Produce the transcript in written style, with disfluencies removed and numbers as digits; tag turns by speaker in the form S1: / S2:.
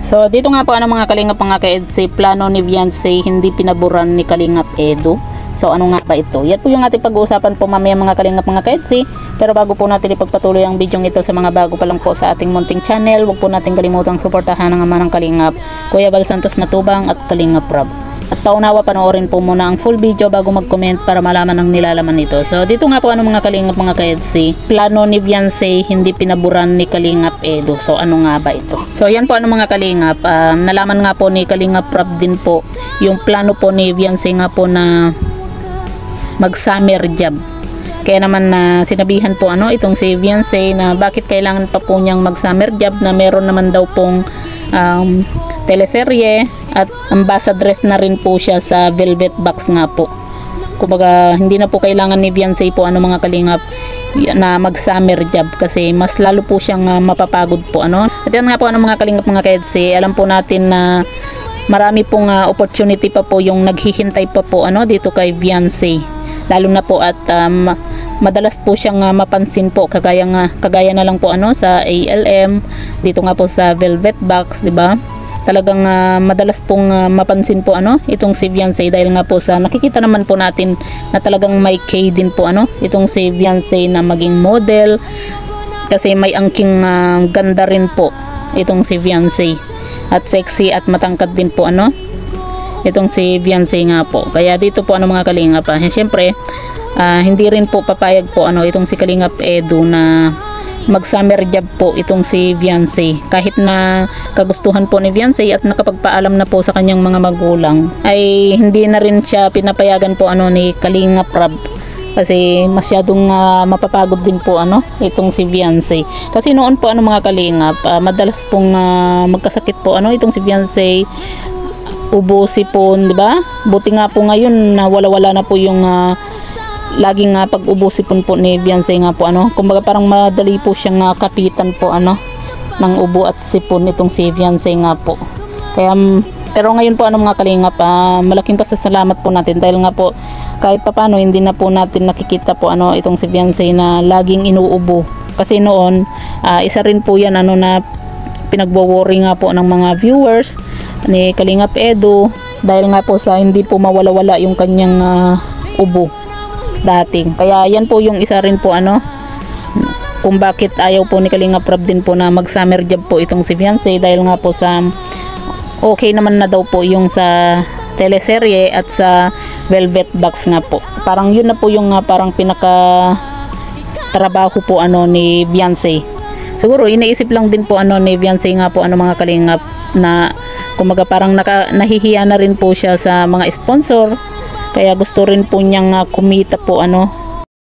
S1: So dito nga po mga kalingap mga ka-EDSI, plano ni Viancy hindi pinaboran ni Kalingap Edu. So ano nga ba ito? Yan po yung ating pag-uusapan po mamaya mga kalingap mga ka-EDSI. Pero bago po natin ipagpatuloy ang video ito sa mga bago pa lang po sa ating munting channel, huwag po natin kalimutang suportahan ang ama ng Kalingap, Kuya Val Santos Matubang at Kalingap Rob. At paunawa panoorin po muna ang full video bago mag-comment para malaman ang nilalaman nito. So dito nga po mga kalingap mga ka-EDSI, plano ni Viancy hindi pinaboran ni Kalingap Edu. So ano nga ba ito? So yan po mga kalingap, nalaman nga po ni Kalingap Rob din po yung plano po ni Viancy nga po na mag-summer job. Kaya naman na sinabihan po itong si Viancy na bakit kailangan pa po niyang mag-summer job na meron naman daw pong teleserye at ambassadress na rin po siya sa Velvet Box nga po. Kumbaga hindi na po kailangan ni Viancy po mga kalingap na mag-summer job kasi mas lalo po siyang mapapagod po At yan nga po mga kalingap mga ka-EDSI, alam po natin na marami pong opportunity pa po yung naghihintay pa po dito kay Viancy. Lalo na po at madalas po siyang mapansin po kagaya na lang po sa ALM, dito nga po sa Velvet Box, di ba? Talagang madalas pong mapansin po itong si Viancy dahil nga po sa nakikita naman po natin na talagang may K din po itong si Viancy na maging model kasi may angking ganda rin po itong si Viancy at sexy at matangkad din po itong si Viancy nga po. Kaya dito po mga kalingap siyempre hindi rin po papayag po itong si Kalingap Edu na mag-summer job po itong si Viancy. Kahit na kagustuhan po ni Viancy at nakapagpaalam na po sa kanyang mga magulang, ay hindi na rin siya pinapayagan po ni Kalingap Rob kasi masyadong mapapagod din po itong si Viancy. Kasi noon po mga kalingap, madalas pong magkasakit po itong si Viancy, ubo, sipon, di ba? Buti nga po ngayon na wala na po yung laging pag-ubo sipon po ni Viancy nga po kumbaga parang madali po siyang kapitan po ng ubo at sipon itong si Viancy nga po. Kaya pero ngayon po mga kalingap, malaking pasasalamat po natin dahil nga po kahit papano hindi na po natin nakikita po itong si Viancy na laging inuubo. Kasi noon isa rin po yan na pinagwo-worry nga po ng mga viewers ni Kalingap Edu dahil nga po sa hindi po mawala-wala yung kanyang ubo dating. Kaya yan po yung isa rin po kung bakit ayaw po ni Kalingap Rob din po na mag-summer job po itong si Viancy dahil nga po sa okay naman na daw po yung sa teleserye at sa Velvet Box nga po. Parang yun na po yung parang pinaka trabaho po ni Viancy. Siguro iniisip lang din po ni Viancy nga po mga kalingap na kumaga parang nahihiya na rin po siya sa mga sponsor. Kaya gusto rin po niyang kumita po